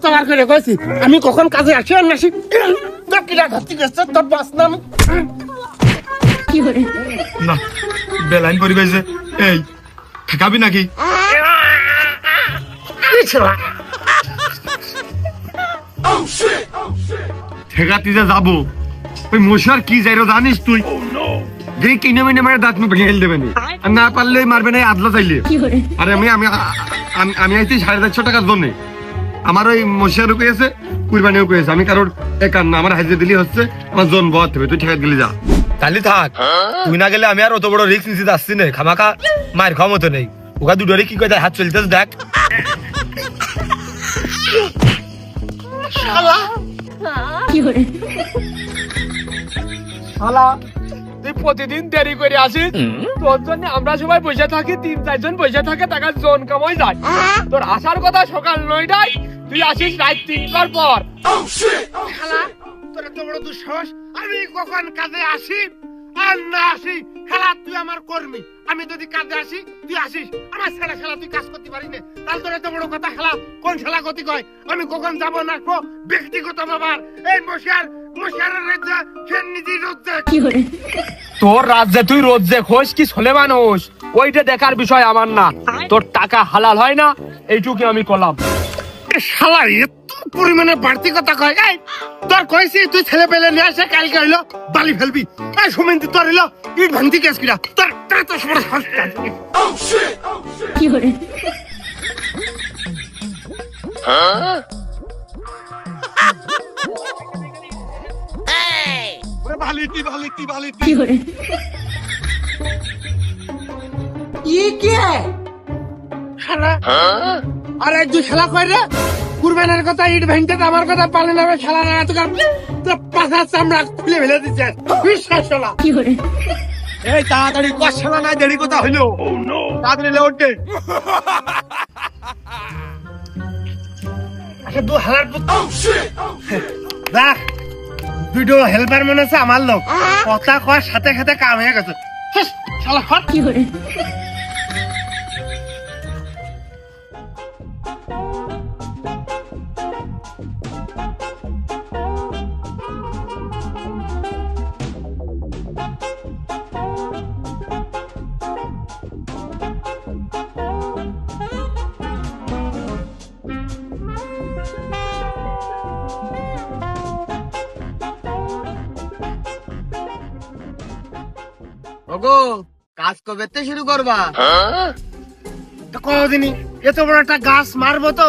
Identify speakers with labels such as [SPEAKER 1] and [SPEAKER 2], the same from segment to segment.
[SPEAKER 1] কতবার করে কইছি আমি কখন কাজে আসি আর নাসি কিরা ধরতে গেছে তোর বাস না আমি
[SPEAKER 2] না বেলাইন পরি গেছে এই ঠেকাবি নাকি ঠেকাতে যে যাবো ওই মশার কি যাইরো জানিস তুই যে কিনে মিনে মারে দাঁত মুখ ভেঙে দেবে না আর না পারলে মারবে না আদলা চাইলে আরে আমি আমি আমি আইছি 450 টাকার জন্য আমার ওই মশার পেয়েছে কুরবানিও পেয়েছে আমি কারোর একার না আমার হাজিরা দিলি হচ্ছে আমার জন বধ হবে তুই ঠেকা দিলি যা তাহলে থাক তুই না গেলে আমি আর অত বড় রিস্ক নিতে যাচ্ছি না খামাখা মায়ের খাওয়া মতো নেই ওকা দুটোরে কি করে হাত চলতেছে দেখ
[SPEAKER 1] শালা
[SPEAKER 3] শালা তুই প্রতিদিন দেরি করে আসিস তোর জন্য আমরা সবাই বসে থাকি 3-4 জন বসে থাকে টাকা জন কামাই যায় তোর আসার কথা সকাল 9টায় তুই আসিস রাত 3টার পর
[SPEAKER 1] শালা তোর এত বড় দুঃসাহস আমি কখন কাজে আসি আর না আসি খেলা তুই আমার কর্মী আমি যদি কাজে আসি তুই আসিস আমার ছেলে খেলা তুই কাজ করতে পারি না তাহলে তোর এত বড় কথা খেলা কোন খেলা গতি কয় আমি কখন যাব না কো ব্যক্তিগত ব্যাপার এই মশারের রাজ্য সে নিজেই রোজে
[SPEAKER 3] তোর রাজ্যে তুই রোজ যে খোঁজ কি ছোলে মানুষ ওইটা দেখার বিষয় আমার না তোর টাকা হালাল হয় না এইটুকু আমি করলাম
[SPEAKER 1] শালা এত পরিমাণে বাড়তি কথা কয় এই তোর কইছি তুই ছেলে পেলে নিয়ে আসে কালকে হইলো বালি ফেলবি এই সুমিন্দি তোর হইলো ইট ভাঙতি কেস কিরা তোর তোর তো সবার হাসতা
[SPEAKER 2] বালিতি বালিতি বালিতি
[SPEAKER 1] শালা আরে তুই শালা কই রে কুরবানের কথা ইট ভাঙতে আমার কথা পালে না শালা না তোর পাছা চামড়া খুলে ফেলে দিচ্ছে বিশ্বাস শালা
[SPEAKER 2] এই তাড়াতাড়ি কর শালা নাই দেরি কথা হইলো তাড়াতাড়ি লেউটে
[SPEAKER 1] আচ্ছা দু হালার পুত দেখ দুটো হেল্পার মনে আছে আমার লোক কথা কয় সাথে সাথে কাম হয়ে গেছে শালা হট
[SPEAKER 4] ওগো কাজ কবে থেকে শুরু করবা?
[SPEAKER 1] কদিনই এত বড় একটা গাছ মারবো তো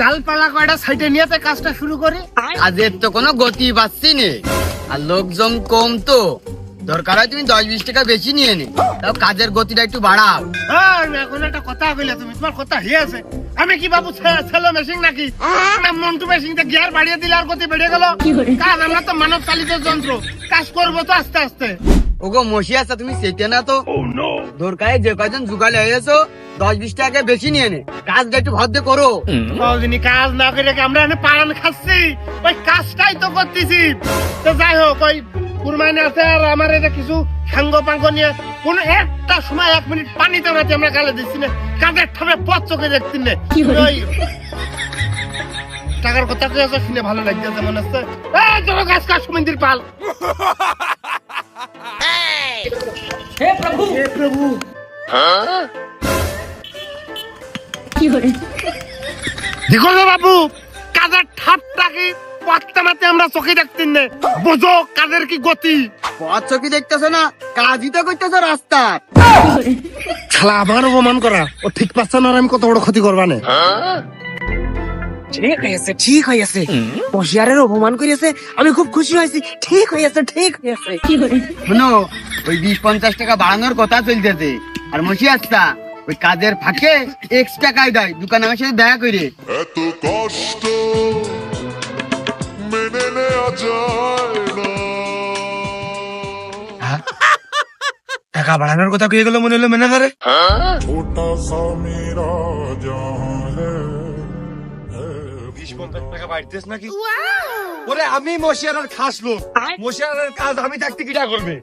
[SPEAKER 1] ডালপালা কয়টা সাইডে নিয়ে কাজটা শুরু করি
[SPEAKER 4] কাজের তো কোনো গতি পাচ্ছি নে আর লোকজন কম তো দরকার হয় তুমি 10-20 টাকা বেশি নিয়ে নে তাও কাজের গতিটা একটু বাড়াও।
[SPEAKER 1] এখন একটা কথা কইলে তুমি তোমার কথা হয়েছে আমি কি বাবু ছেলে মেশিন নাকি না মন্টু মেশিন গিয়ার বাড়িয়ে দিলে আর গতি বেড়ে গেল কাজ আমরা তো মানব চালিত যন্ত্র কাজ করবো তো আস্তে আস্তে।
[SPEAKER 4] ওগো মশি আসা তুমি সেটা না তো দরকার যে কয়জন জুগালে হয়েছো 10-20 টাকা বেশি নিয়ে নে কাজটা একটু ভদ্র করো।
[SPEAKER 1] কদিনই কাজ না করে আমরা পান খাচ্ছি ওই কাজটাই তো করতেছি তো যাই হোক ওই কুরবানি আছে আর আমার এটা কিছু সাঙ্গ পাঙ্গ নিয়ে কোন একটা সময় 1 মিনিট পানিতে মাটি আমরা গালে দিচ্ছি না কাজের ঠামে পথ চোখে দেখছি না ওই টাকার কথা কি আছে শুনে ভালো লাগছে মনে হচ্ছে এই চলো গাছ কাজ সুমিন্দির পাল
[SPEAKER 3] হে প্রভু
[SPEAKER 1] হে প্রভু দেখো না বাবু কাজের ঠাপটাকে পাত্তা মাতে আমরা চোখে দেখতেন না বোঝো কাজের কি গতি
[SPEAKER 4] পথ চকি দেখতেছো না কাজই তো করতেছো রাস্তা
[SPEAKER 1] শালা আমার অপমান করা ও ঠিক পাচ্ছে না আর আমি কত বড় ক্ষতি করবা না
[SPEAKER 3] ঠিক হয়েছে বসিয়ারের অপমান করিয়েছে আমি খুব খুশি হয়েছি ঠিক হয়েছে
[SPEAKER 4] শুনো ওই 20-50 টাকা বাড়ানোর কথা চলতেছে আর মশি আসতা ওই কাজের ফাঁকে এক্সট্রা কায়দায় দোকান আমার সাথে দেখা করে
[SPEAKER 5] এত কষ্ট মেনে নেওয়া যায় না
[SPEAKER 2] টাকা বাড়ানোর কথা কয়ে গেল মনে হলো ম্যানেজারে
[SPEAKER 5] छोटा सा मेरा जहां है
[SPEAKER 2] 20-50 টাকা বাড়তেছ নাকি ওরে আমি মশিয়ারের খাস লোক মশিয়ারের কাজ আমি থাকতে কিটা করবে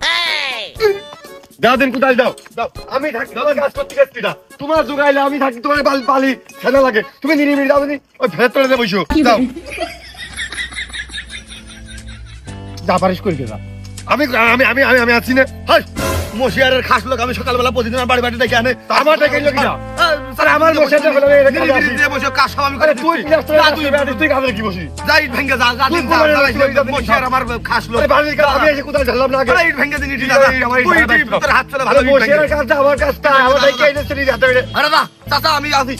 [SPEAKER 2] দাও দিন কোথায় দাও দাও আমি থাকি তোমার কাজ করতে গেছি না তোমার জোগাইলে আমি থাকি তোমার বালি খেলা লাগে তুমি নিরিবিলি দাও দিন ওই ফেরত করে দিয়ে বসো দাও
[SPEAKER 1] যা পারিস করে যা।
[SPEAKER 2] আমি আমি আমি আমি আমি আছি না হাই মশিয়ারের খাস লোক আমি সকালবেলা প্রতিদিন আমার বাড়ি ডেকে আনে আমার ডেকে লোক না আরে আমার মশিয়ার হলো এই কাজ আছে দিয়ে বসো কাজ সব আমি করে তুই তুই কাজে কি বসি যাই ভেঙ্গে যা যা মশিয়ার আমার খাস লোক আরে বাড়ির কাজ আমি এসে কোথায় ঝাড়লাম না আগে ভেঙ্গে দিনি ঠিক আছে আমার তোর হাত চলে ভালো মশিয়ারের কাজটা আমার কাজটা আমার ডেকে এসে চলে যেতে হবে আরে না চাচা আমি আছি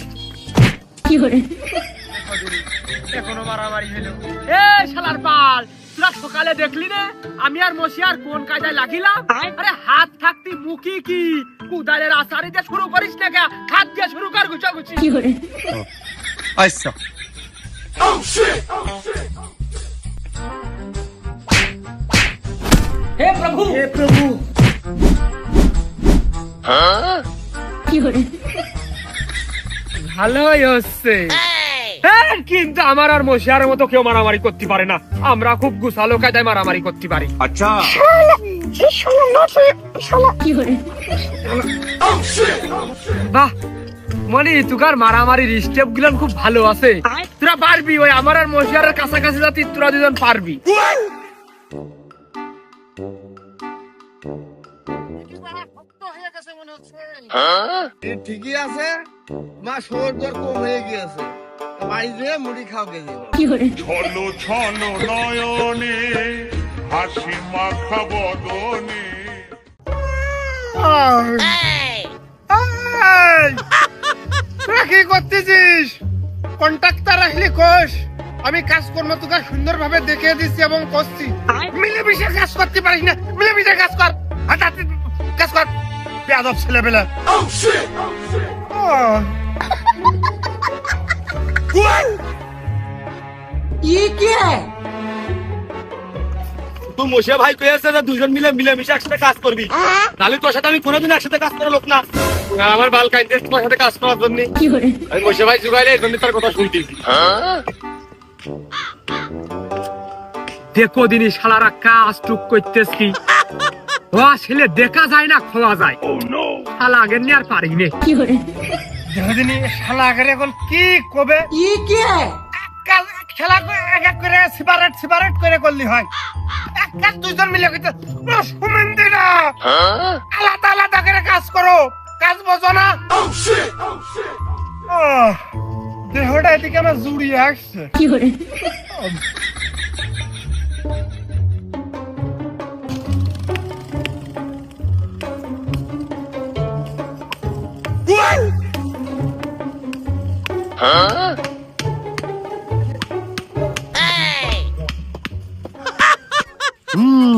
[SPEAKER 3] এখনো মারামারি হলো এ শালার পাল তোরা সকালে দেখলি না আমি আর মশিয়ার কোন কাজে লাগিলাম আরে হাত থাকতি মুখি কি কুদালের আসারি দিয়ে শুরু করিস না কে হাত দিয়ে শুরু কর গুছাগুছি
[SPEAKER 2] আচ্ছা
[SPEAKER 3] হে প্রভু ভালোই হচ্ছে হ্যাঁ, কিন্তু আমার আর মশিয়ারের মতো কেউ মারামারি করতে পারে না আমরা খুব গুছালো কায়দায় মারামারি করতে পারি
[SPEAKER 2] আচ্ছা
[SPEAKER 3] বাহ মনি তুকার মারামারির স্টেপ গুলো খুব ভালো আছে তোরা পারবি ওই আমার আর মশিয়ারের কাছাকাছি যাতি তোরা দুজন পারবি
[SPEAKER 1] ঠিকই আছে মা শোর দর কম হয়ে গিয়েছে বাড়ি যেয়ে মুড়ি খাও গেছে
[SPEAKER 5] ছলো ছলো নয়নে হাসি মাখা বদনে
[SPEAKER 1] তোরা কি করতেছিস কন্ট্রাক্টর আসলি কোষ আমি কাজ করবো তোকে সুন্দরভাবে দেখিয়ে দিচ্ছি এবং করছি মিলেমিশে কাজ করতে পারিস না মিলেমিশে কাজ কর হাঁটাতে কাজ কর বেয়াদব ছেলেবেলা
[SPEAKER 2] তুই মশিয়া ভাই কই আছে যে দুজন মিলেমিশে একসাথে কাজ করবি তাহলে তোর সাথে আমি কোনোদিন একসাথে কাজ করার লোক না
[SPEAKER 3] আর আমার বাল কাইতে তোমার সাথে কাজ করার জন্য আমি মশিয়া ভাই জুগাইলে এই জন্য তার কথা শুনতেছি দেখো দিনই শালারা কাজ টুক করতেছি ও ছেলে দেখা যায় না খোয়া যায় শালা আগের নিয়ে আর পারি নে
[SPEAKER 1] যেদিন শালা আগে এখন কি কবে খেলা এক এক করে সিপারেট করে করলি হয় এক কাজ দুইজন মিলে করতে সুমেন্দিরা আলাদা আলাদা করে কাজ করো কাজ বোঝো না দেহটা এদিকে আমার জুড়িয়ে আসছে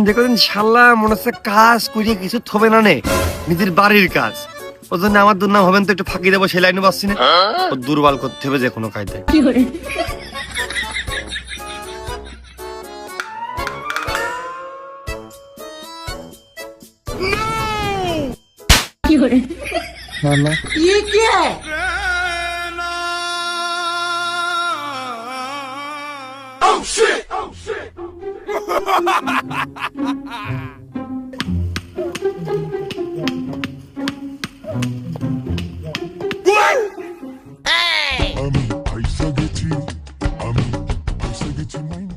[SPEAKER 2] দেখো দিন শালা মনে হচ্ছে কাজ করিয়ে কিছু থবে না নে নিজের বাড়ির কাজ ওর জন্য আমার দুর্নাম হবেন তো একটু ফাঁকি দেবো সেই লাইনে পাচ্ছি না ও দুর্বল করতে হবে যে কোনো কায়দায়
[SPEAKER 5] আমি পয়সা গেছি মাইন্ড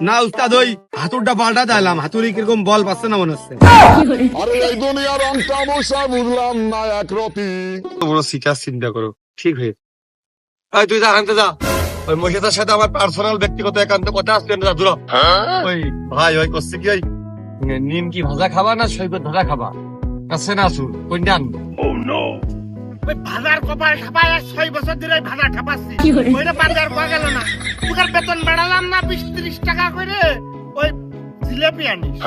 [SPEAKER 4] না উস্তাদ ওই হাতুরটা পাল্টা দিলাম হাতুড়ি কিরকম বল পাচ্ছে না মনে হচ্ছে
[SPEAKER 5] আরে এই দুনিয়ার রংটা বসা বুঝলাম না এক রতি
[SPEAKER 2] বড় সিকার চিন্তা করো ঠিক হয়ে এই তুই যা আনতে যা ওই মহিলাটার সাথে আমার পার্সোনাল ব্যক্তিগত একান্ত কথা আসছে না দূর ওই ভাই ওই করছে কি ওই নিম কি ভাজা খাবা না সৈকত ভাজা খাবা আছে না আসুন কোনটা আনবো
[SPEAKER 1] ওই ভাজার কপাল খাপায় 6 বছর ধরে ভাজা খাপাচ্ছি ওইটা বাজার পাওয়া গেল না তোর বেতন বাড়ালাম না 20-30 টাকা করে ওই জিলেপি আনিস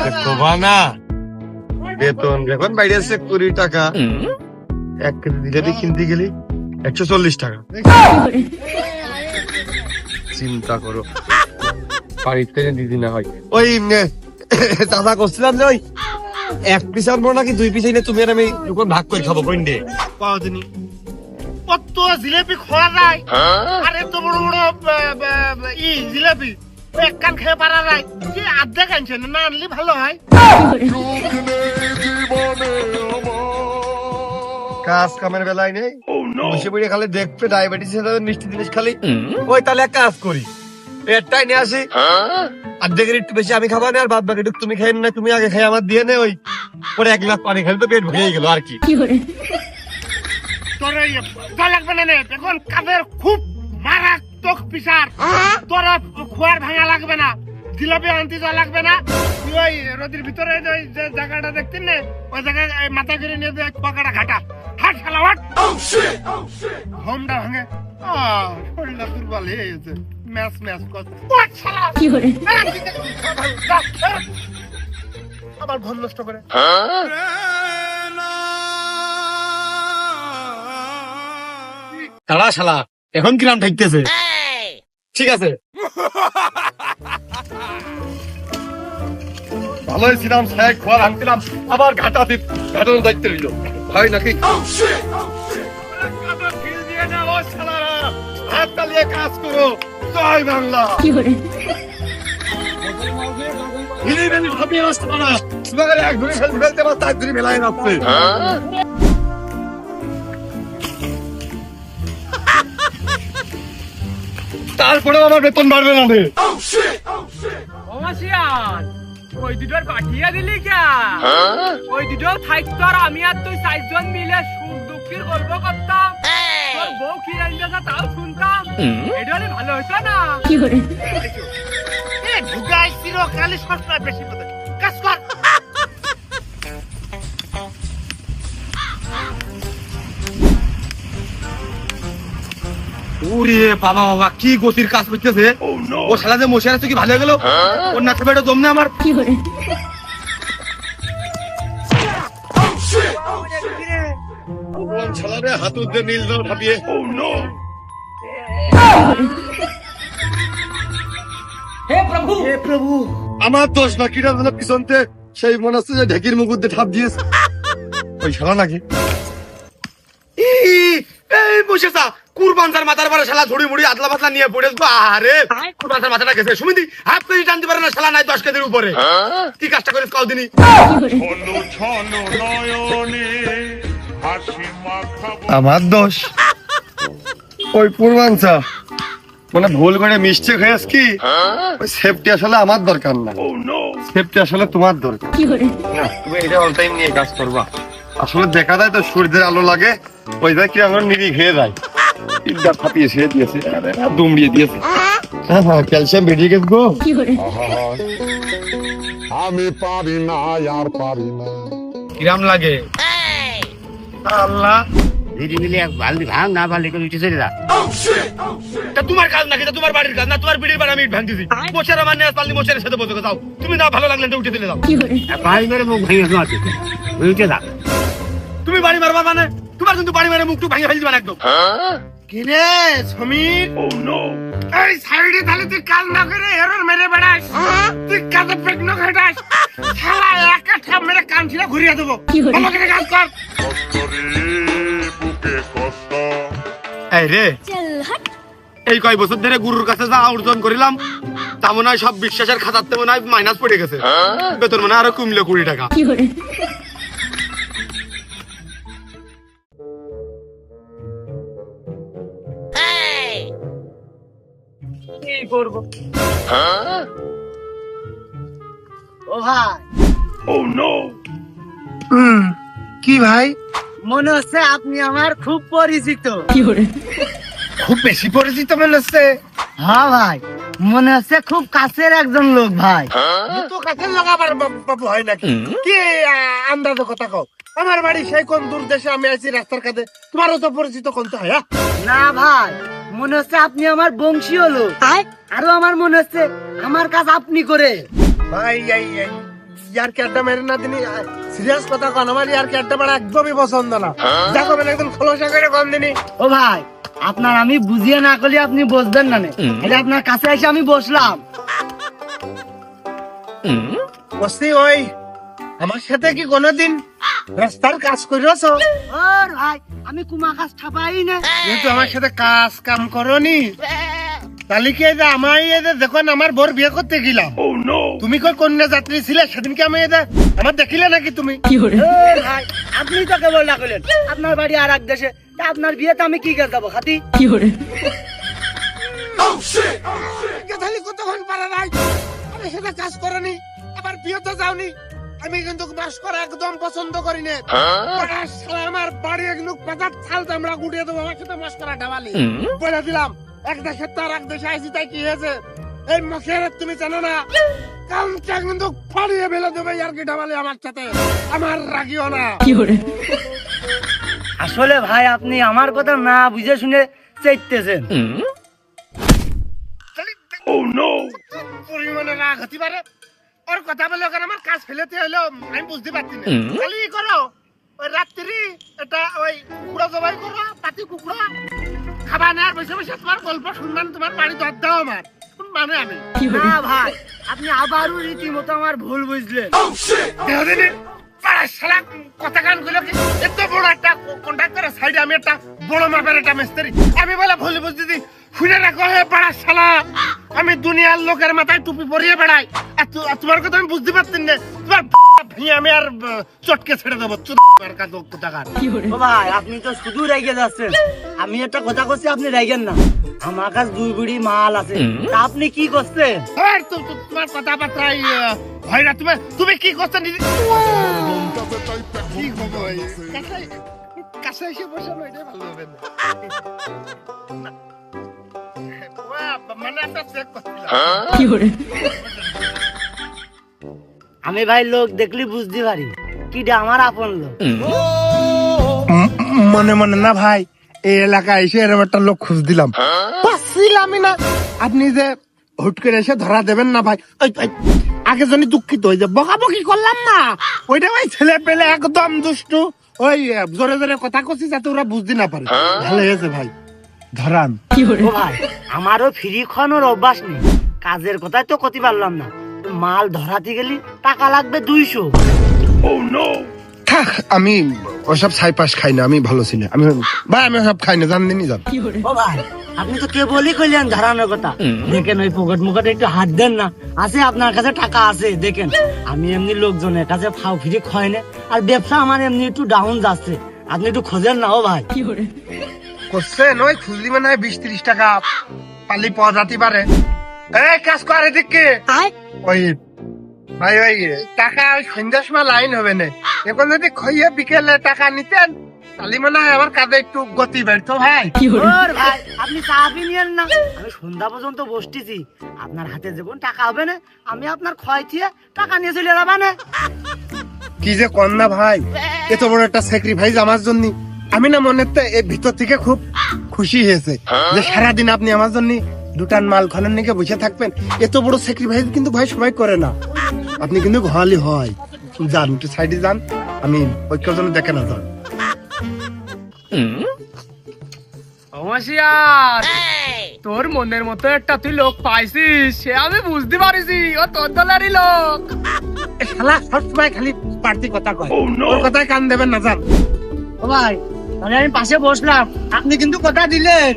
[SPEAKER 2] দেখবা না বেতন এখন বাইরে আছে 20 টাকা 1 কেজি জিলেপি কিনতে গেলি 140 টাকা চিন্তা করো বাড়িতে দিদি না হয় ওই চাচা করছিলাম যে ওই 1 পিস আনবো নাকি 2 পিস এনে তুমি আর আমি দুজন ভাগ করে খাবো কোন ডে
[SPEAKER 1] পাওদিনি কত জিলেপি খাওয়া যায় আরে তো বড় বড় জিলেপি ওই এক কান খেয়ে পারা নাই যে আর্ধেক আনছে না আনলে ভালো হয়।
[SPEAKER 5] সুখ নেই জীবনে আমার
[SPEAKER 2] কাজ কামের বেলায় নেই বসে বসে খালি দেখবে ডায়াবেটিস মিষ্টি জিনিস খালি। ওই তাহলে এক কাজ করি, একটাই নিয়ে আসি, অর্ধেকের একটু বেশি আমি খাবো না, আর বাদ বাকি তুমি খাই না, তুমি আগে খাই আমার দিয়ে নে, ওই পরে 1 গ্লাস পানি খালি তো পেট ভরে গেল আর কি।
[SPEAKER 1] তোর এই যা লাগবে না নে, এখন কাদের খুব মারাত্মক পিসার, তোর খোয়ার ভাঙা লাগবে না, জিলাপি আনতে যা লাগবে না, তুই ওই রোদের ভিতরে ওই যে জায়গাটা দেখতেন না, ওই জায়গায় মাথা করে নিয়ে যে পাকাটা ঘাটা হাট খেলা হাট হোমটা ভাঙে। শরীরটা দুর্বল হয়ে গেছে, ম্যাচ ম্যাচ করছে আবার ঘর নষ্ট করে।
[SPEAKER 2] তারা শালা এখন কিরাম ঠেকতেছে। ঠিক আছে, ভালোই ছিলাম, সাহেব খোয়ার আনছিলাম, আবার ঘাটানোর দায়িত্ব নিল ভাই নাকি। হাত তালিয়ে কাজ করো, জয় বাংলা। এক ধরে ফেলতে পারো, তার ধরে মেলায় যাচ্ছে। তারপরেও আমার বেতন বাড়বে না রে।
[SPEAKER 3] ওই দুটোর পাঠিয়ে দিলি কে? ওই দুটো থাকতো আর আমি আর তুই 4 জন মিলে সুখ দুঃখের গল্প করতাম, তোর বউ কি রান্না তাও শুনতাম, এটা হলে ভালো হতো না?
[SPEAKER 1] ঢুকাই চিরকালে সবসময় বেশি কথা কাজ কর।
[SPEAKER 2] ওরে বাবা বাবা, কি গতির কাজ করতেছে। ও শালা যে মশার আছে কি ভালো হয়ে গেল, ওর নাকে বেটা জমনে আমার। শালারে হাত উদ্দে নীল দাও ভাবিয়ে।
[SPEAKER 1] হে প্রভু,
[SPEAKER 2] আমার দোষ না, কিরা যেন পিছনতে সেই মনে হচ্ছে যে ঢেকির মুকুর দিয়ে ঠাপ দিয়েছে। ওই শালা নাকি কুরবানজার মাথার পরে শালা ঝুড়ি মুড়ি আদলা পাতলা নিয়ে পড়ে। আরে কুরবানজার মাথাটা গেছে, সুমিদি হাফ কেজি টানতে পারে না, শালা নাই 10 কেজির উপরে। কি কাজটা করিস কাল দিনই। আমার দোষ, ওই কুরবানজা মানে ভুল করে মিষ্টি খেয়েছ কি। ওই সেফটি আসলে আমার দরকার না, সেফটি আসলে তোমার দরকার। না, তুমি এটা অল টাইম নিয়ে কাজ করবা। আসলে দেখা যায় তো সূর্যের আলো লাগে, ওই যায় কি আমার নিরি খেয়ে যায়, ইডা ফাটিয়ে ছেড়ে দিয়েছে, দুমড়িয়ে দিয়েছে। হ্যাঁ হ্যাঁ, ক্যালসিয়াম বেরিয়ে গেছে গো।
[SPEAKER 5] আমি পারি না আর পারি না।
[SPEAKER 2] কিরাম লাগে আল্লাহ। তোমার কাজ নাকি, তোমার বাড়ির কাজ না, তোমার বিড়ির বাড়ি আমি ইট ভাঙতেছি। মোছের আমার নিয়ে পারলি মোছের সাথে বসে যাও, তুমি না ভালো লাগলে উঠে দিলে যাও। তুমি বাড়ি মারবা মানে, তোমার কিন্তু বাড়ি মারে মুখ টুক ভাঙে ফেলতে পারে একদম।
[SPEAKER 1] কিরে সমীর, এই সাইডে তাহলে তুই কাজ না করে এরর মেরে বেড়াস, তুই কাজে পেটনো খাটাস, শালা একা ঠাপ মেরে কান ছিঁড়ে ঘুরিয়ে দেবো। ভালো করে কাজ কর।
[SPEAKER 2] এই রে, এই কয় বছর ধরে গুরুর কাছে যা অর্জন করিলাম তা মনে হয় সব বিশ্বাসের খাতাতে মনে হয় মাইনাস পড়ে গেছে। বেতন মনে হয় আরো কমলো 20 টাকা।
[SPEAKER 3] কি করবো?
[SPEAKER 4] ও ভাই,
[SPEAKER 1] কি ভাই,
[SPEAKER 4] মনে হচ্ছে আপনি আমার খুব পরিচিত।
[SPEAKER 1] খুব বেশি পরিচিত মনে হচ্ছে।
[SPEAKER 4] হ্যাঁ ভাই, মনে হচ্ছে খুব কাছের একজন লোক ভাই।
[SPEAKER 1] তো কাছে লাগাবার বাবু হয় নাকি? কি আন্দাজ কথা কও। আমার বাড়ি সেই কোন দূর দেশে, আমি আছি রাস্তার কাছে, তোমারও তো পরিচিত কোনটা হয়।
[SPEAKER 4] না ভাই, মনে হচ্ছে আপনি আমার বংশীয় লোক। আরো আমার মনে হচ্ছে আমার কাজ আপনি করে।
[SPEAKER 1] ভাই ইয়ার কি আড্ডা মেরে না দিনি, সিরিয়াস কথা কন। আমার ইয়ার কি আড্ডা মারা একদমই পছন্দ না। দেখো বেলা একদম খোলসা করে কম দিনি।
[SPEAKER 4] ও ভাই, আপনার আমি বুঝিয়ে না করলে আপনি বসবেন না। এটা আপনার কাছে এসে আমি বসলাম।
[SPEAKER 1] বসতি ওই আমার সাথে কি কোনোদিন রাস্তার কাজ করেছো?
[SPEAKER 4] ওর ভাই, আমি কুমা কাজ ছাপাই না।
[SPEAKER 1] যেহেতু আমার সাথে কাজ কাম করনি, তালিকে যে আমি এই যে যখন আমার বোর বিয়ে করতে গেলাম তুমি কই কন্যা যাত্রী ছিলে সেদিনকে আমি এই যে আমার দেখিলে নাকি তুমি
[SPEAKER 4] ভাই আপনি তো কেবল না করলেন আপনার বাড়ি আর এক দেশে তা আপনার বিয়েতে আমি কি করে যাবো খাতি
[SPEAKER 1] গেছালি কতক্ষণ পারা নাই আমি সেটা কাজ করিনি আবার বিয়েতে যাওনি আমি কিন্তু মাস করা একদম পছন্দ করি না আমার বাড়ি একটু পাতার ছাল আমরা গুটিয়ে দেবো আমার সাথে মাস করা ডাবালি বলে দিলাম এক দেশে তার এক দেশে আইসি তাই কি হয়েছে এই মুখের তুমি জানো না কামটা কিন্তু ফাড়িয়ে ফেলে দেবে আর কি ডাবালি আমার সাথে আমার রাগিও না
[SPEAKER 4] আসলে ভাই আপনি আমার কথা না বুঝে শুনে চাইতেছেন
[SPEAKER 1] পরিমাণে রাগ হতে পারে ওর কথা বলে ওখানে আমার কাজ ফেলেতে হইলো আমি বুঝতে পারছি না খালি করো ওই রাত্রি এটা ওই কুকুরা জবাই করো পাতি কুকুরা খাবা না আর বসে বসে তোমার গল্প শুনবেন তোমার বাড়ি দর দাও আমার কোন মানে আমি
[SPEAKER 4] না ভাই আপনি আবারও রীতিমতো আমার ভুল বুঝলেন
[SPEAKER 1] দেহদিনী পাড়া শালা কথা কান গুলো কি এত বড় একটা কন্ডাক্টরের সাইডে আমি একটা বড় মাপের একটা মিস্ত্রি আমি বলে ভুল বুঝতে দিই শুনে রাখো হে পাড়া শালা আমি দুনিয়ার লোকের মাথায় টুপি পরিয়ে বেড়াই আর তোমার কথা আমি বুঝতে পারতেন না তোমার ভেঙে আমি আর চটকে ছেড়ে দেবো কোথাকার
[SPEAKER 4] ও ভাই আপনি তো শুধু রেগে যাচ্ছেন আমি একটা কথা করছি আপনি রেগেন না আমার কাছে 2 বুড়ি মাল আছে তা আপনি কি করছেন
[SPEAKER 1] আর তোমার কথাবার্তায় হয় না তুমি কি করছেন কি হবো কাছে এসে বসানো এটাই ভালো হবে না মানে একটা চেক করছিলাম
[SPEAKER 4] আমি ভাই লোক দেখলি বুঝতে পারি কিটা আমার আপন লোক
[SPEAKER 1] মনে মনে না ভাই এই এলাকায় এসে এরকম একটা লোক খুঁজ দিলাম পাচ্ছিলামই না আপনি যে হুট করে এসে ধরা দেবেন না ভাই আগে জন্য দুঃখিত হয়ে যে বকাবকি করলাম না ওইটা ওই ছেলে পেলে একদম দুষ্টু ওই জোরে জোরে কথা করছি যাতে ওরা বুঝতে না পারে ভালো হয়েছে ভাই ধরান
[SPEAKER 4] ও ভাই আমারও ফ্রি খানোর অভ্যাস নেই কাজের কথাই তো করতে পারলাম না মাল ধরাতে গেলি টাকা লাগবে 200
[SPEAKER 1] থাক আমি ওসব ছাইপাস খাই না আমি ভালো ছিল আমি ভাই আমি সব খাই না জানদিনই জান
[SPEAKER 4] ও ভাই আপনি তো কেবলই কইলেন ধরানোর কথা দেখেন ওই পকেট মুকেটে একটু হাত দেন না আছে আপনার কাছে টাকা আছে দেখেন আমি এমনি লোকজনের কাছে ফাও ফিরি খাই না আর ব্যবসা আমার এমনি একটু ডাউন যাচ্ছে আপনি একটু খোঁজেন না ও ভাই
[SPEAKER 1] করছেন ওই খুঁজলি মানে 20-30 টাকা পালি পাওয়া যেতে পারে এই কাজ করে দিকে ওই ভাই ওই টাকা ওই সন্ধ্যার সময় লাইন হবে না এখন যদি খইয়ে বিকেলে টাকা নিতেন তাহলে মনে হয় আমার কাজে একটু গতি বাড়তো ভাই
[SPEAKER 4] ওর ভাই আপনি চাবি নিয়েন না আমি সন্ধ্যা পর্যন্ত বসতেছি আপনার হাতে যখন টাকা হবে না আমি আপনার ক্ষয় দিয়ে টাকা নিয়ে চলে যাবা না
[SPEAKER 1] কি যে কন্যা ভাই এত বড় একটা স্যাক্রিফাইস আমার জন্য আমি না মনে তো এর ভিতর থেকে খুব খুশি হয়েছে যে সারাদিন আপনি আমার জন্য দুটান মাল খনন নিয়ে বসে থাকবেন এত বড় স্যাক্রিফাইস কিন্তু ভাই সবাই করে না আপনি কিন্তু ভালো হয় যান একটু সাইডে যান আমি ঐক্যর জন্য দেখে না যান
[SPEAKER 3] অমাসিয়ার তোর মনের মতো একটা তুই লোক পাইছিস সে আমি বুঝতে পারিছি ও তোর দলারই লোক
[SPEAKER 1] শালা সবসময় খালি পার্টি কথা কয় ওর কথায় কান দেবেন না যান
[SPEAKER 4] ও ভাই তাহলে আমি পাশে বসলাম আপনি কিন্তু কথা দিলেন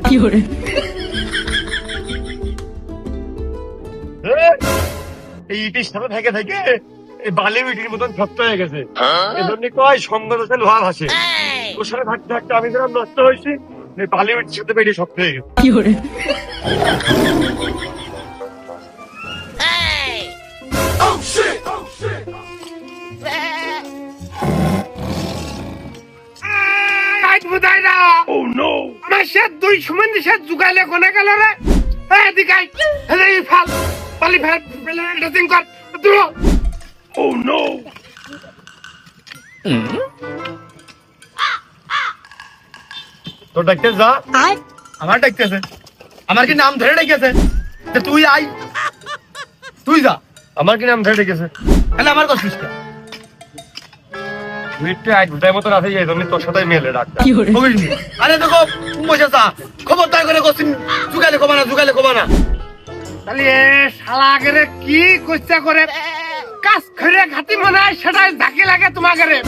[SPEAKER 2] এই ইটির সাথে থেকে থেকে এই বালি ইটির মতন শক্ত হয়ে গেছে এজন্য কয় সঙ্গ দোষে লোহা ভাসে ওর সাথে থাকতে থাকতে আমি যেরকম নষ্ট হয়েছি এই বালি ইটির সাথে বেরিয়ে শক্ত হয়ে গেছে
[SPEAKER 1] আমার সে দুই সুমন্দি সে জুগাইলে কোনে গেল রে এদিকাই এই ফাল পালি ফেল ড্রেসিং কর দূর
[SPEAKER 2] তো ডাকতে যা আমার ডাকতেছে আমার কি নাম ধরে ডেকেছে যে তুই আই তুই যা আমার কি নাম ধরে ডেকেছে তাহলে আমার কষ্ট মতন আছে এই জন্য তোর সাথে মেলে ডাক্তার আরে দেখো বসে যা খবরদার করে করছি জুগালে কমা না
[SPEAKER 1] তাহলে এ শালা আগে কি কইছা করে কাজ করে ঘাটি মনে হয় সেটাই ঝাঁকি লাগে তোমাকে রে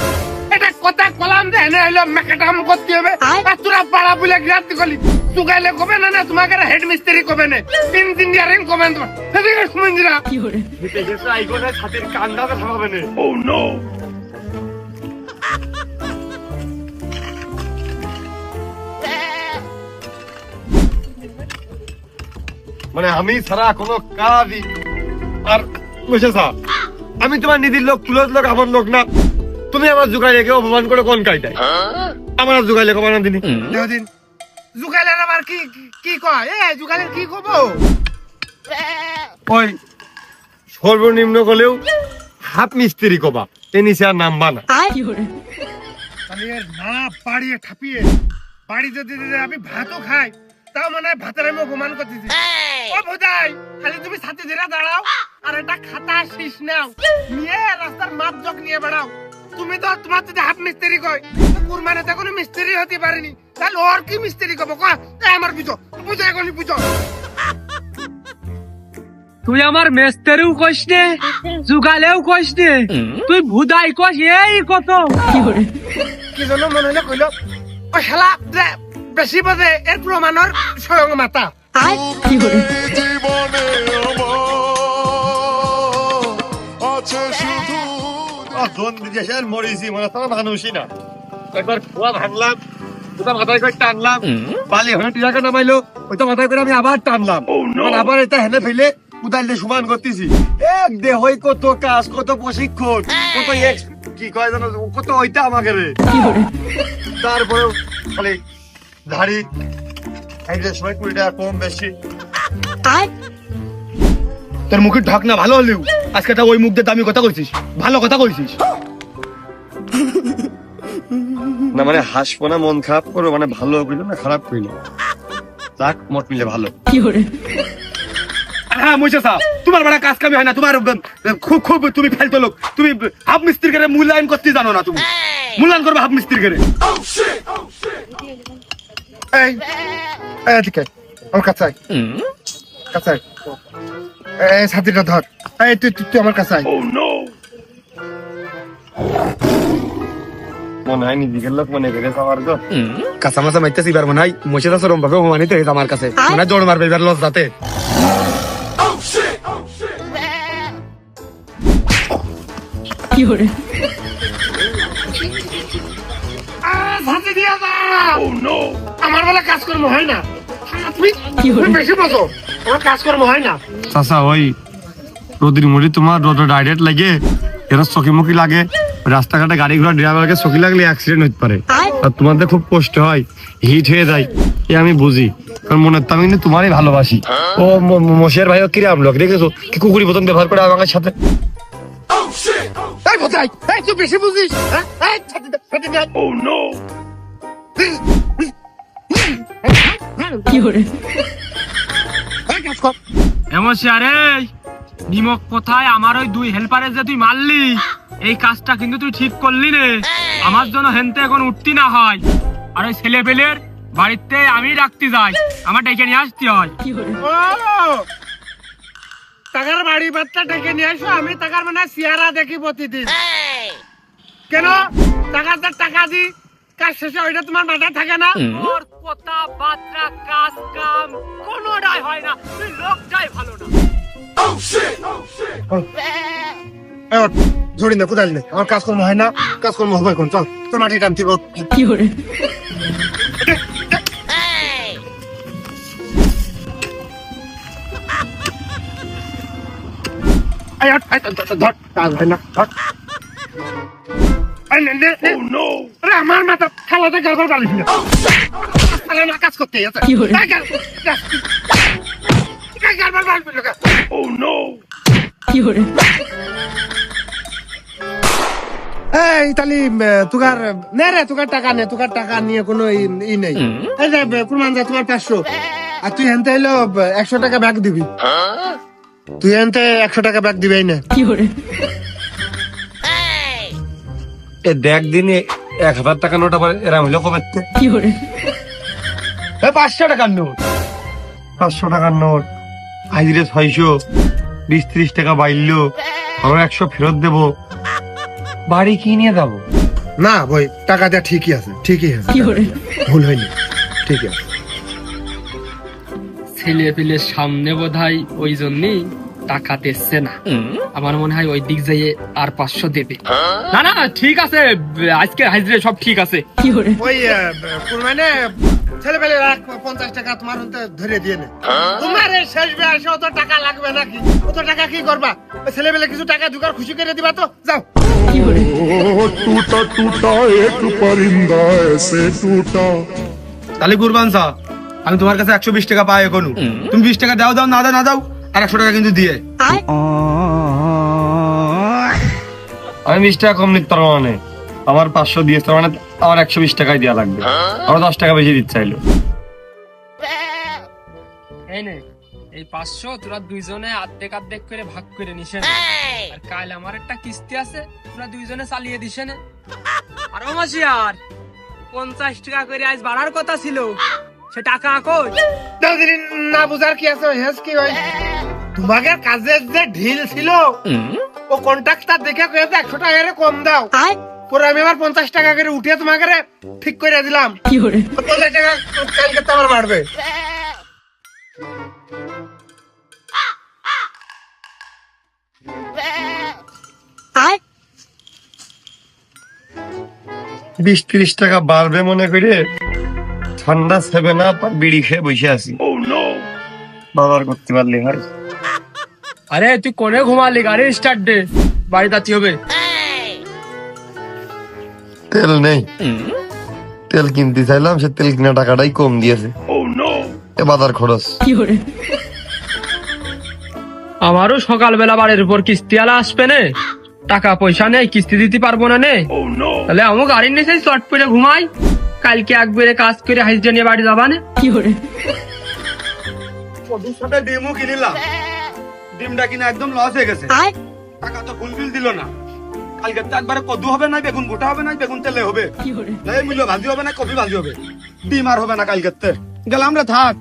[SPEAKER 1] এটা কথা কলাম যে এনে হইলো মেকাটাম করতে হবে আর তোরা পাড়া বলে গ্রান্তি করলি তুগাইলে কবে না তোমাকে হেড মিস্ত্রি কবে না ইঞ্জিনিয়ারিং কবে না সেদিকে সুমন্দিরা
[SPEAKER 2] বিদেশে আইগোনে ছাতির কান্ডা ব্যথা হবে না। মানে আমি ছাড়া কোনো কাজই আর বসে আমি তোমার নিধির লোক তুলোর লোক আমার লোক না, তুমি আমার জুগাই রেখে অপমান করে কোন কাইটাই আমার জুগাই লেখো বানা দিনি
[SPEAKER 1] দেহদিন জুগাইলের আবার কি কি কয় জুগাইলের কি কব
[SPEAKER 2] ওই সর্বনিম্ন হলেও হাত মিস্ত্রি কবা এ নিচে আর নামবা না।
[SPEAKER 1] তাহলে এর না বাড়িয়ে ঠাপিয়ে বাড়ি যদি আমি ভাতও খাই তাও মানে ভাতের আমি অপমান করতেছি ও বোধাই খালি তুমি ছাতি ধরে দাঁড়াও আর একটা খাতা শীষ নাও নিয়ে রাস্তার মাপ জগ নিয়ে বেড়াও তুমি তো তোমার যদি হাত মিস্ত্রি কয় কুরবানে তো কোনো মিস্ত্রি হতে পারেনি তাহলে ওর কি মিস্ত্রি কব কয় আমার বুঝো বুঝো এখনই বুঝো
[SPEAKER 3] তুই আমার মেস্তেরও কইস নে জুগালেও কইস নে তুই ভুদাই কইস এই কত
[SPEAKER 1] কি জন্য মনে হইলে কইলো ও শালা বেশি বোঝে এর প্রমাণর স্বয়ং মাতা
[SPEAKER 5] জীবনে আমার আছে শুধু
[SPEAKER 2] জন দেশের মরিছি মনে তো মানুষই না, একবার খোয়া ভাঙলাম ওটা মাথায় করে টানলাম বালি হয়ে টিরাকে নামাইলো ওইটা মাথায় করে আমি আবার টানলাম আবার এটা হেলে ফেলে উদাইলে সমান করতেছি এক দেহই কত কাজ কত প্রশিক্ষণ কত কি কয় জানো কত ওইটা আমাকে রে তারপরে খালি ধাড়ি একদের সময় 20 টাকা কম বেশি
[SPEAKER 1] তোর মুখের ঢাকনা ভালো হলেও আজকে তা ওই মুখ দিয়ে দামি কথা কইছিস ভালো কথা কইছিস
[SPEAKER 2] না মানে হাসবো না মন খারাপ করবো মানে ভালো কইলো না খারাপ কইলো যাক মোট মিলে ভালো।
[SPEAKER 1] হ্যাঁ মুইসা সাহেব তোমার বড় কাজ কামি হয় না তোমার খুব খুব তুমি ফেলতো লোক তুমি হাফ মিস্ত্রি করে মূল্যায়ন করতে জানো না তুমি মূল্যায়ন করবে হাফ মিস্ত্রি করে এই ঠিক আছে আমার কাছে আয় কাছে আয় এই ছাতিটা ধর এই তুই আমার কাছে আয়
[SPEAKER 2] মনে হয় নিজের লোক মনে করে সবার তো
[SPEAKER 1] কাঁচা মাছা মাইতেছি এবার মনে হয় মহিষা সরম ভাবে অপমানিত হয়েছে আমার কাছে মনে হয় জোর মারবে এবার লজ্জাতে আমার বেলা কাজকর্ম হয় না তুমি বেশি বসো আমার কাজকর্ম হয় না
[SPEAKER 2] চাচা ওই রোদির মুড়ি তোমার রোদ ডাইরেক্ট লাগে এরা চকি মুখি লাগে রাস্তাঘাটে গাড়ি ঘোড়া ড্রাইভারকে চকি লাগলে অ্যাক্সিডেন্ট হতে পারে আর তোমাদের খুব কষ্ট হয় হিট হয়ে যায় এ আমি বুঝি কারণ মনে হতো আমি কিন্তু তোমারই ভালোবাসি ও মশের ভাই কিরাম লোক দেখেছো কি কুকুরি বোতন ব্যবহার করে আমার সাথে
[SPEAKER 1] এই বোঝাই এই তুই বেশি বুঝিস হ্যাঁ এই ছাতি দে ও নো
[SPEAKER 3] এমন আরে নিমক কোথায় আমার ওই 2 হেল্পারে যে তুই মারলি এই কাজটা কিন্তু তুই ঠিক করলি রে আমার জন্য হেনতে এখন উঠতি না হয় আর ওই ছেলে পেলের বাড়িতে আমি রাখতে যাই আমার ডেকে নিয়ে আসতে হয়
[SPEAKER 1] ও টাকার বাড়ি বাচ্চা ডেকে নিয়ে আসো আমি টাকার মানে চেহারা দেখি প্রতিদিন কেন টাকা দি কাজ শেষে ওইটা তোমার মাথায় থাকে না
[SPEAKER 3] ওর কথা বার্তা কাজ কাম কোনোটাই হয় না তুই লোকটাই ভালো না
[SPEAKER 1] ঝড়ি না কোথায় নেই আমার কাজকর্ম হয় না কাজকর্ম হবে এখন চল তোর মাটি টানতি কি করে আমার মাথা খালাতে গাড়বার পালিস না কাজ করতে গাড়বার পালিস এই তালি তুকার নে রে তুকার টাকা নিয়ে কোনো ই নেই এই যে কুরবান যা তোমার 500 আর তুই হেনতে হইলো 100 টাকা ব্যাগ দিবি তুই হেনতে 100 টাকা ব্যাগ দিবি না
[SPEAKER 2] এ দেখ দিনে 1000 টাকা নোট আবার এরাম হইলো কবে কি করে
[SPEAKER 1] 500 টাকার নোট
[SPEAKER 2] 500 টাকার নোট আইরে 600 20-30 টাকা বাইলো আমরা 100 ফেরত দেবো বাড়ি কি নিয়ে যাবো
[SPEAKER 1] না ভাই টাকা দেওয়া ঠিকই আছে, ঠিকই আছে, ভুল হয়নি, ঠিকই আছে।
[SPEAKER 3] ছেলে পেলের সামনে বোধহয় ওই জন্যই টাকা দিচ্ছে না। আমার মনে হয় ওই দিক যাইয়ে আর 500 দেবে। না না ঠিক আছে, আজকে হাজিরে সব ঠিক আছে।
[SPEAKER 1] ওই মানে ছেলে পেলে 50 টাকা তোমার হাতে ধরে দিয়ে নে। তোমার এই শেষ বয়সে অত টাকা লাগবে নাকি? অত টাকা কি করবা? ওই ছেলে পেলে কিছু টাকা দুগার খুশি করে দিবা তো, যাও।
[SPEAKER 5] टूटा टूटा एक परिंदा ऐसे टूटा।
[SPEAKER 2] তাহলে কুরবান শাহ, আমি তোমার কাছে 120 টাকা পাই এখনো। তুমি 20 টাকা দাও দাও, না দাও না দাও, আর 100 টাকা কিন্তু দিয়ে। আমি 20 টাকা কম নিতে পারবো মানে, আমার 500 দিয়েছে মানে আমার 120 টাকাই দেওয়া লাগবে। আমার 10 টাকা বেশি দিতে চাইলো।
[SPEAKER 3] এই নে এই 500 তোরা দুইজনে আর্ধেক আর্ধেক করে ভাগ করে নিস। আর কাল আমার একটা কিস্তি আছে, তোরা দুইজনে চালিয়ে দিস না। আর মাসি আর 50 টাকা করে আজ বাড়ার কথা ছিল, সে টাকা কই?
[SPEAKER 1] দাদিনী না বুঝার কি আছে? হেস কি হয়, তোমাকে কাজের যে ঢিল ছিল ও কন্ট্রাক্টর দেখে কয়েছে 100 টাকা করে কম দাও। পরে আমি আবার 50 টাকা করে উঠিয়ে তোমাকে ঠিক করে দিলাম। 50 টাকা কালকে তো আমার বাড়বে।
[SPEAKER 2] 20-30 টাকা বাড়বে মনে করে ঠান্ডা 7 আপ আর বিড়ি খেয়ে বসে আছি। বাবার করতে পারলি ভাই।
[SPEAKER 3] আরে তুই কোনে ঘুমালি? গাড়ি স্টার্ট দে, বাড়ি যাচ্ছি হবে।
[SPEAKER 2] তেল নেই, তেল কিনতে চাইলাম, সে তেল কিনা টাকাটাই কম দিয়েছে। এ বাজার খরচ।
[SPEAKER 3] আমারও সকালবেলা বাড়ির উপর কিস্তি আলা আসবে না, টাকা পয়সা নেই, কিস্তি দিতে পারবো না নে। তাহলে আমি গাড়ির নিচে চট করে ঘুমাই, কালকে একবারে কাজ করে হাইজা নিয়ে বাড়ি যাবা না।
[SPEAKER 2] কদুর সাথে ডিমও কিনিলাম, ডিমটা কিনা একদম লস হয়ে গেছে। টাকা তো ফুলফিল দিল না। কালকে তো একবারে কদু হবে না, বেগুন গোটা হবে না, বেগুন তেলে হবে, মূল্য ভাজি হবে না, কফি ভাজি হবে, ডিম আর হবে না। কালকে গেলাম রে, থাক।